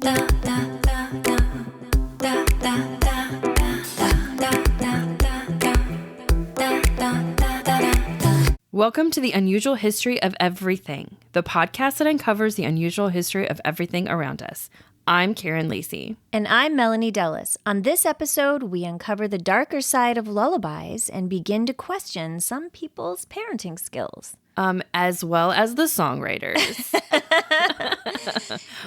Welcome to the Unusual History of Everything, the podcast that uncovers the unusual history of everything around us. I'm Karen Lacey. And I'm Melanie Dulles. On this episode, we uncover the darker side of lullabies and begin to question some people's parenting skills. As well as the songwriters.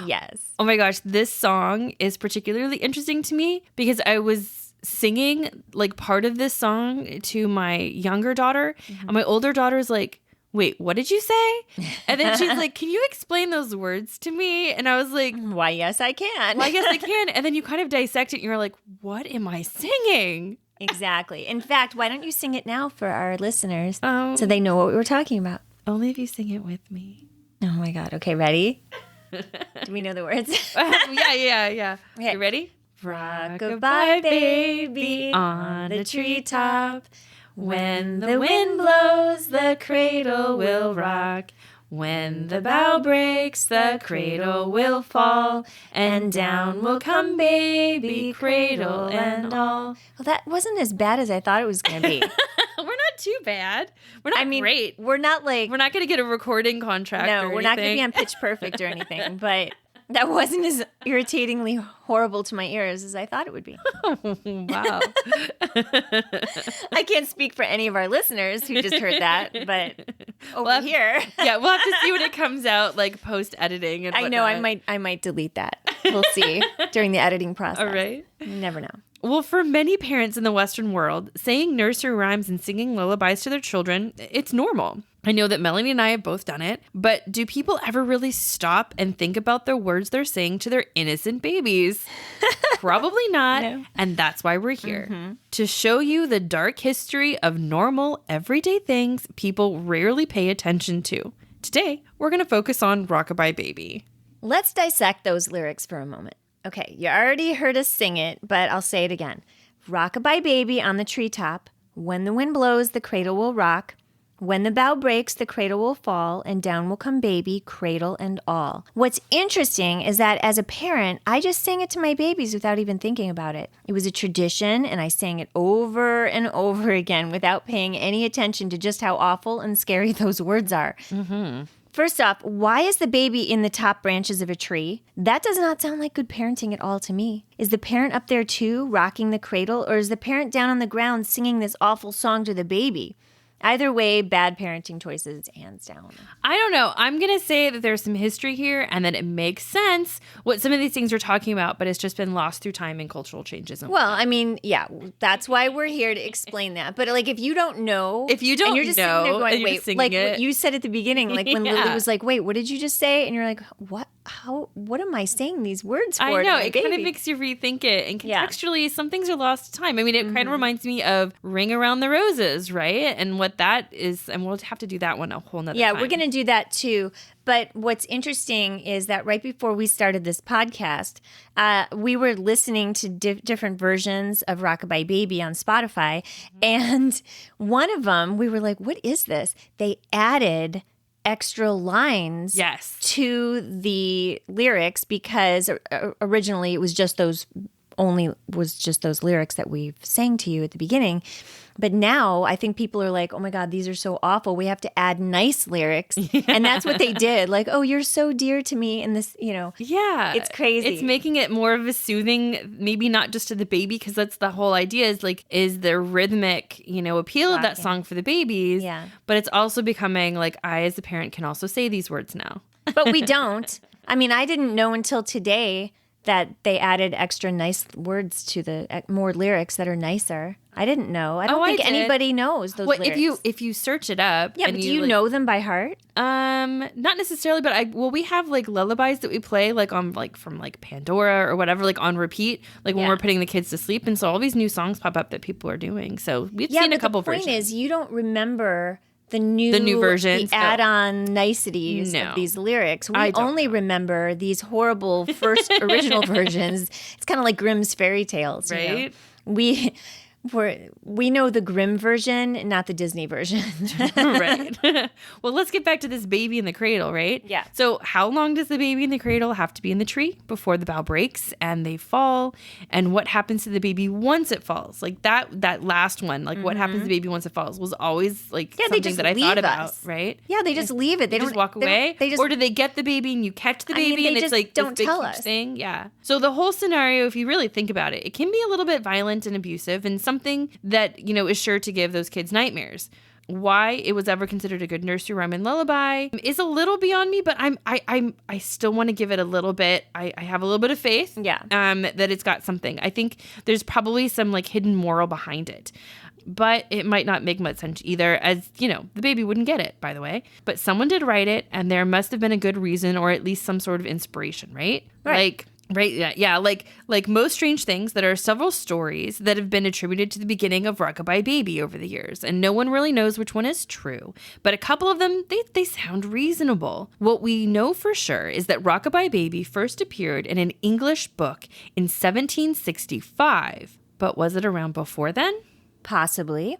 Yes. Oh my gosh, this song is particularly interesting to me because I was singing like part of this song to my younger daughter, and my older daughter's like, wait, what did you say? And then she's like, can you explain those words to me? And I was like, why, yes, I can. Well, I guess I can. And then you kind of dissect it and you're like, what am I singing? Exactly. In fact, why don't you sing it now for our listeners so they know what we were talking about? Only if you sing it with me. Oh my God. Okay, ready? Do we know the words? Yeah. Okay. You ready? Rock-a-bye, baby, on the treetop. When the wind blows, the cradle will rock. When the bough breaks, the cradle will fall. And down will come baby, cradle and all. Well, that wasn't as bad as I thought it was going to be. We're not too bad. We're not great. We're not like... We're not going to get a recording contract or we're not going to be on Pitch Perfect or anything, but... That wasn't as irritatingly horrible to my ears as I thought it would be. Wow. I can't speak for any of our listeners who just heard that, but here. Yeah, we'll have to see when it comes out, like post-editing and whatnot. I know, I might delete that. We'll see during the editing process. All right. You never know. Well, for many parents in the Western world, saying nursery rhymes and singing lullabies to their children, it's normal. I know that Melanie and I have both done it, but do people ever really stop and think about the words they're saying to their innocent babies? Probably not. No. And that's why we're here, to show you the dark history of normal, everyday things people rarely pay attention to. Today, we're going to focus on Rock-a-Bye Baby. Let's dissect those lyrics for a moment. Okay, you already heard us sing it, but I'll say it again. Rock-a-bye baby on the treetop. When the wind blows, the cradle will rock. When the bough breaks, the cradle will fall, and down will come baby, cradle and all. What's interesting is that as a parent, I just sang it to my babies without even thinking about it. It was a tradition, and I sang it over and over again without paying any attention to just how awful and scary those words are. First off, why is the baby in the top branches of a tree? That does not sound like good parenting at all to me. Is the parent up there too, rocking the cradle, or is the parent down on the ground singing this awful song to the baby? Either way, bad parenting choices, hands down. I don't know. I'm going to say that there's some history here and that it makes sense what some of these things are talking about, but it's just been lost through time and cultural changes. Well, I mean, yeah, that's why we're here to explain that. But like, if you don't know, and you're just sitting there going, wait, like what you said at the beginning, like when Lily was like, wait, what did you just say? And you're like, what? What am I saying these words for? I know, it kind of makes you rethink it. And contextually, some things are lost to time. I mean, it kind of reminds me of Ring Around the Roses, right? And what that is, and we'll have to do that one a whole nother time. Yeah, we're going to do that too. But what's interesting is that right before we started this podcast, we were listening to different versions of Rock-a-Bye Baby on Spotify. And one of them, we were like, what is this? They added extra lines to the lyrics because originally it was just those lyrics that we sang to you at the beginning. But now I think people are like, oh my God, these are so awful. We have to add nice lyrics. Yeah. And that's what they did. Like, oh, you're so dear to me. And this, Yeah. It's crazy. It's making it more of a soothing, maybe not just to the baby, because that's the whole idea is the rhythmic, appeal of that song for the babies. Yeah. But it's also becoming like, I as a parent can also say these words now. But we don't. I mean, I didn't know until today that they added extra nice words to the more lyrics that are nicer. I didn't know. I don't think anybody knows those lyrics. If you search it up. Yeah, but do you know them by heart? Not necessarily, but we have like lullabies that we play like on like from like Pandora or whatever, like on repeat, like when we're putting the kids to sleep. And so all these new songs pop up that people are doing. So we've seen a couple versions. The point is you don't remember the new versions, the add-on niceties of these lyrics. We only remember these horrible first original versions. It's kind of like Grimm's fairy tales, right? We know the Grimm version, not the Disney version. Right. Well, let's get back to this baby in the cradle, right? Yeah. So how long does the baby in the cradle have to be in the tree before the bough breaks and they fall? And what happens to the baby once it falls? Like that last one, like what happens to the baby once it falls was always like something that I thought about, right? Yeah, they just leave it. They just walk away? Or do they get the baby and you catch the baby and it's like don't this tell big us. thing? Yeah. So the whole scenario, if you really think about it, it can be a little bit violent and abusive and something that, is sure to give those kids nightmares. Why it was ever considered a good nursery rhyme and lullaby is a little beyond me, but I still want to give it a little bit. I have a little bit of faith. Yeah. That it's got something. I think there's probably some like hidden moral behind it. But it might not make much sense either, as, the baby wouldn't get it, by the way. But someone did write it, and there must have been a good reason or at least some sort of inspiration, right? Right. Like most strange things, there are several stories that have been attributed to the beginning of Rockabye Baby over the years, and no one really knows which one is true. But a couple of them, they sound reasonable. What we know for sure is that Rockabye Baby first appeared in an English book in 1765. But was it around before then? Possibly.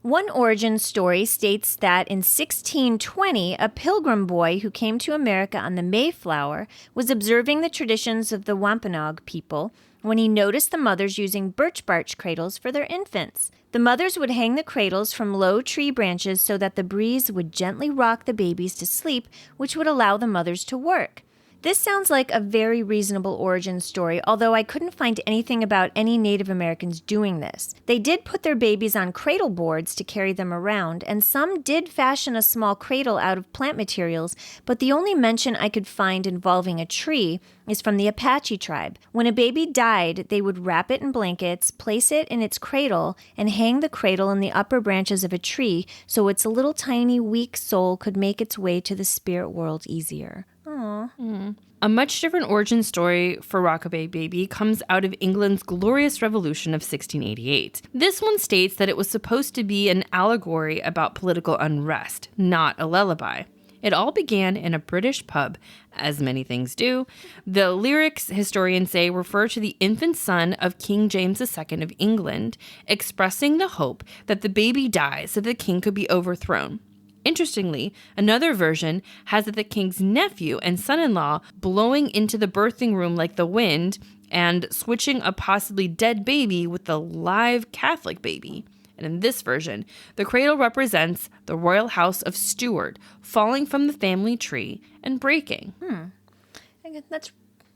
One origin story states that in 1620, a pilgrim boy who came to America on the Mayflower was observing the traditions of the Wampanoag people when he noticed the mothers using birch bark cradles for their infants. The mothers would hang the cradles from low tree branches so that the breeze would gently rock the babies to sleep, which would allow the mothers to work. This sounds like a very reasonable origin story, although I couldn't find anything about any Native Americans doing this. They did put their babies on cradle boards to carry them around, and some did fashion a small cradle out of plant materials, but the only mention I could find involving a tree is from the Apache tribe. When a baby died, they would wrap it in blankets, place it in its cradle, and hang the cradle in the upper branches of a tree so its little tiny weak soul could make its way to the spirit world easier. Aww. A much different origin story for Rockabye Baby comes out of England's Glorious Revolution of 1688. This one states that it was supposed to be an allegory about political unrest, not a lullaby. It all began in a British pub, as many things do. The lyrics, historians say, refer to the infant son of King James II of England, expressing the hope that the baby dies so the king could be overthrown. Interestingly, another version has it the king's nephew and son-in-law blowing into the birthing room like the wind and switching a possibly dead baby with the live Catholic baby. And in this version, the cradle represents the royal house of Stuart falling from the family tree and breaking.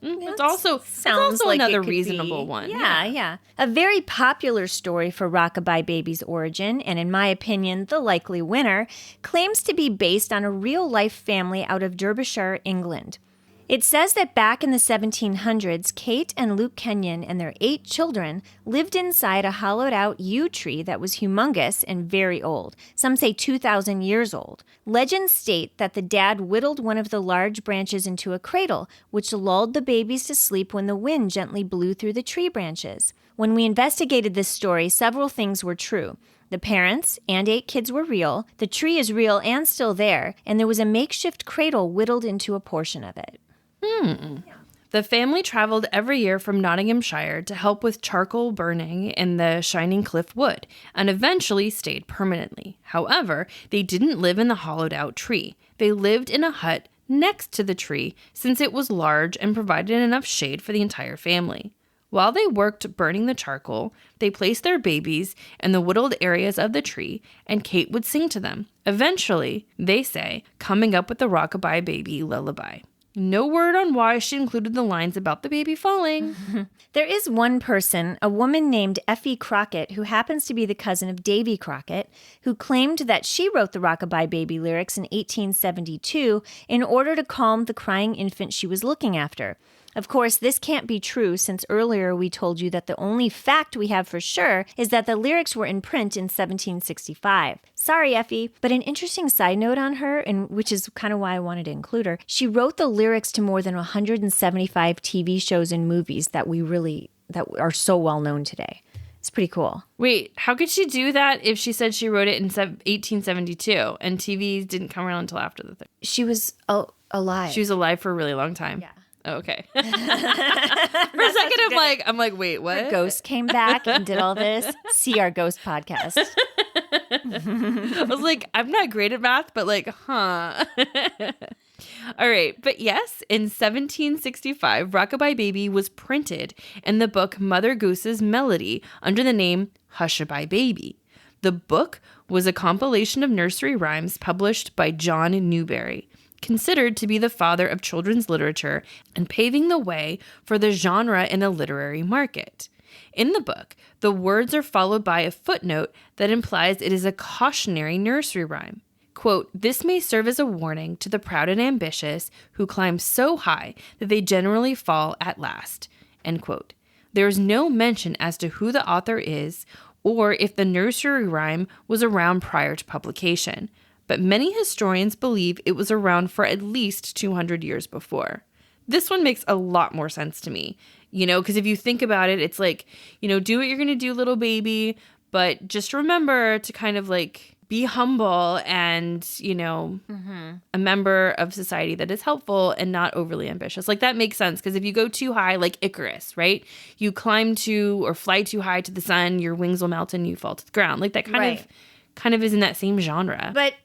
It's also like another reasonable one. Yeah. A very popular story for Rockabye Baby's origin, and in my opinion, the likely winner, claims to be based on a real-life family out of Derbyshire, England. It says that back in the 1700s, Kate and Luke Kenyon and their 8 children lived inside a hollowed-out yew tree that was humongous and very old. Some say 2,000 years old. Legends state that the dad whittled one of the large branches into a cradle, which lulled the babies to sleep when the wind gently blew through the tree branches. When we investigated this story, several things were true. The parents and 8 kids were real, the tree is real and still there, and there was a makeshift cradle whittled into a portion of it. The family traveled every year from Nottinghamshire to help with charcoal burning in the Shining Cliff wood, and eventually stayed permanently. However, they didn't live in the hollowed-out tree. They lived in a hut next to the tree, since it was large and provided enough shade for the entire family. While they worked burning the charcoal, they placed their babies in the whittled areas of the tree, and Kate would sing to them, eventually, they say, coming up with the Rockabye Baby lullaby. No word on why she included the lines about the baby falling. There is one person, a woman named Effie Crockett, who happens to be the cousin of Davy Crockett, who claimed that she wrote the Rockabye Baby lyrics in 1872 in order to calm the crying infant she was looking after. Of course, this can't be true since earlier we told you that the only fact we have for sure is that the lyrics were in print in 1765. Sorry, Effie. But an interesting side note on her, and which is kind of why I wanted to include her, she wrote the lyrics to more than 175 TV shows and movies that are so well known today. It's pretty cool. Wait, how could she do that if she said she wrote it in 1872 and TV didn't come around until after the thing? She was alive. She was alive for a really long time. Yeah. Oh, okay. For a second, I'm like, wait, what? The ghost came back and did all this. See our ghost podcast. I was like, I'm not great at math, but like, huh. All right. But yes, in 1765, Rockabye Baby was printed in the book Mother Goose's Melody under the name Hushabye Baby. The book was a compilation of nursery rhymes published by John Newbery, considered to be the father of children's literature and paving the way for the genre in the literary market. In the book, the words are followed by a footnote that implies it is a cautionary nursery rhyme. Quote, "This may serve as a warning to the proud and ambitious who climb so high that they generally fall at last." End quote. There is no mention as to who the author is or if the nursery rhyme was around prior to publication, but many historians believe it was around for at least 200 years before. This one makes a lot more sense to me, because if you think about it, it's like, do what you're going to do, little baby, but just remember to kind of like be humble and, a member of society that is helpful and not overly ambitious. Like that makes sense because if you go too high, like Icarus, right? You climb to or fly too high to the sun, your wings will melt and you fall to the ground. Like that kind of is in that same genre. But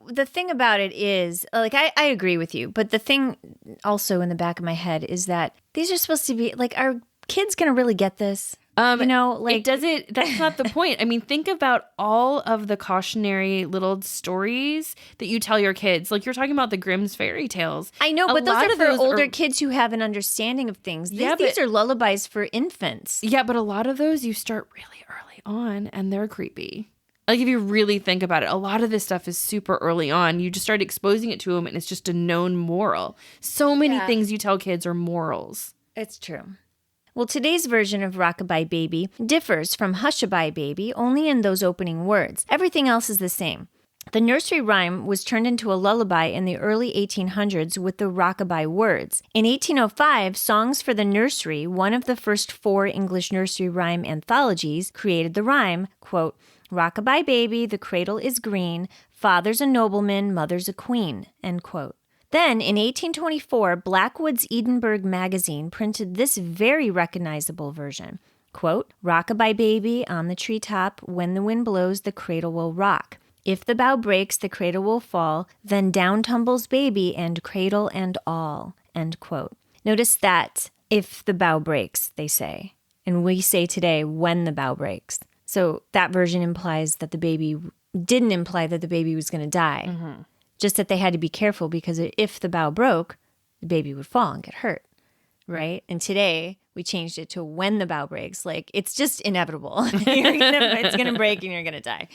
the thing about it is, like, I agree with you. But the thing also in the back of my head is that these are supposed to be, like, are kids going to really get this? That's not the point. I mean, think about all of the cautionary little stories that you tell your kids. Like, you're talking about the Grimm's fairy tales. I know, but those are for older kids who have an understanding of things. These are lullabies for infants. Yeah, but a lot of those you start really early on, and they're creepy. Like, if you really think about it, a lot of this stuff is super early on. You just start exposing it to them, and it's just a known moral. So many things you tell kids are morals. It's true. Well, today's version of Rockabye Baby differs from Hushabye Baby only in those opening words. Everything else is the same. The nursery rhyme was turned into a lullaby in the early 1800s with the rockabye words. In 1805, Songs for the Nursery, one of the first 4 English nursery rhyme anthologies, created the rhyme, quote, "Rockabye baby, the cradle is green, father's a nobleman, mother's a queen," end quote. Then, in 1824, Blackwood's Edinburgh magazine printed this very recognizable version. Quote, "Rockabye baby on the treetop, when the wind blows, the cradle will rock. If the bough breaks, the cradle will fall, then down tumbles baby and cradle and all," end quote. Notice that, if the bough breaks, they say. And we say today, when the bough breaks. So that version implies that didn't imply that the baby was going to die. Mm-hmm. Just that they had to be careful because if the bough broke, the baby would fall and get hurt, right? And today we changed it to when the bough breaks. Like, it's just inevitable. It's going to break and you're going to die.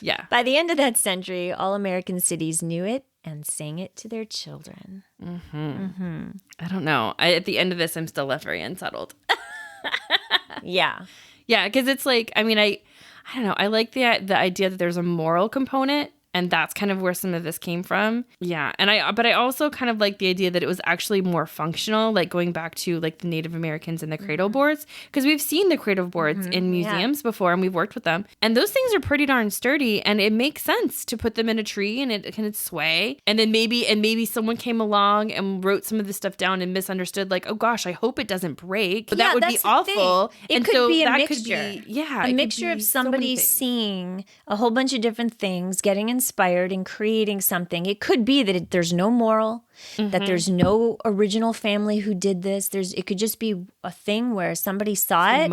Yeah. By the end of that century, all American cities knew it and sang it to their children. Mm-hmm. Mm-hmm. I don't know. At the end of this, I'm still left very unsettled. Yeah. Yeah, because it's like, I mean, I don't know. I like the idea that there's a moral component, and that's kind of where some of this came from. Yeah, but I also kind of like the idea that it was actually more functional, like going back to like the Native Americans and the cradle boards, because we've seen the cradle boards in museums before, and we've worked with them, and those things are pretty darn sturdy, and it makes sense to put them in a tree and it can sway, and then maybe someone came along and wrote some of this stuff down and misunderstood, like, oh gosh, I hope it doesn't break, but that would be awful. It could be a mixture. A mixture of somebody seeing a whole bunch of different things, getting inspired and creating something. It could be that there's no moral, that there's no original family who did this. It could just be a thing where somebody saw it,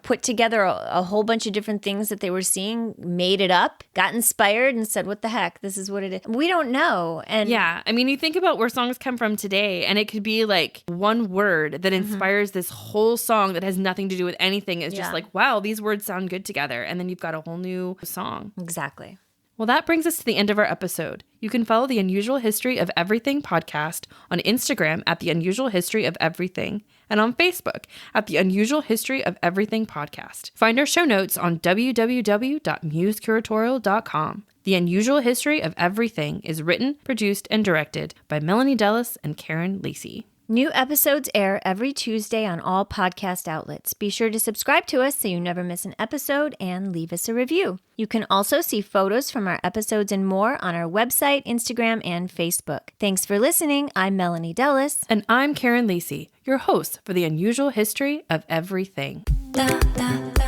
put together a whole bunch of different things that they were seeing, made it up, got inspired, and said, "What the heck? This is what it is." We don't know. And yeah, I mean, you think about where songs come from today, and it could be like one word that inspires this whole song that has nothing to do with anything. It's just like, wow, these words sound good together, and then you've got a whole new song. Exactly. Well, that brings us to the end of our episode. You can follow the Unusual History of Everything podcast on Instagram at The Unusual History of Everything and on Facebook at The Unusual History of Everything podcast. Find our show notes on www.musecuratorial.com. The Unusual History of Everything is written, produced, and directed by Melanie Dellis and Karen Lacey. New episodes air every Tuesday on all podcast outlets. Be sure to subscribe to us so you never miss an episode and leave us a review. You can also see photos from our episodes and more on our website website, Instagram, and Facebook. Thanks for listening. I'm Melanie Dellis. And I'm Karen Lacey, your host for the unusual history of everything. Da, da, da.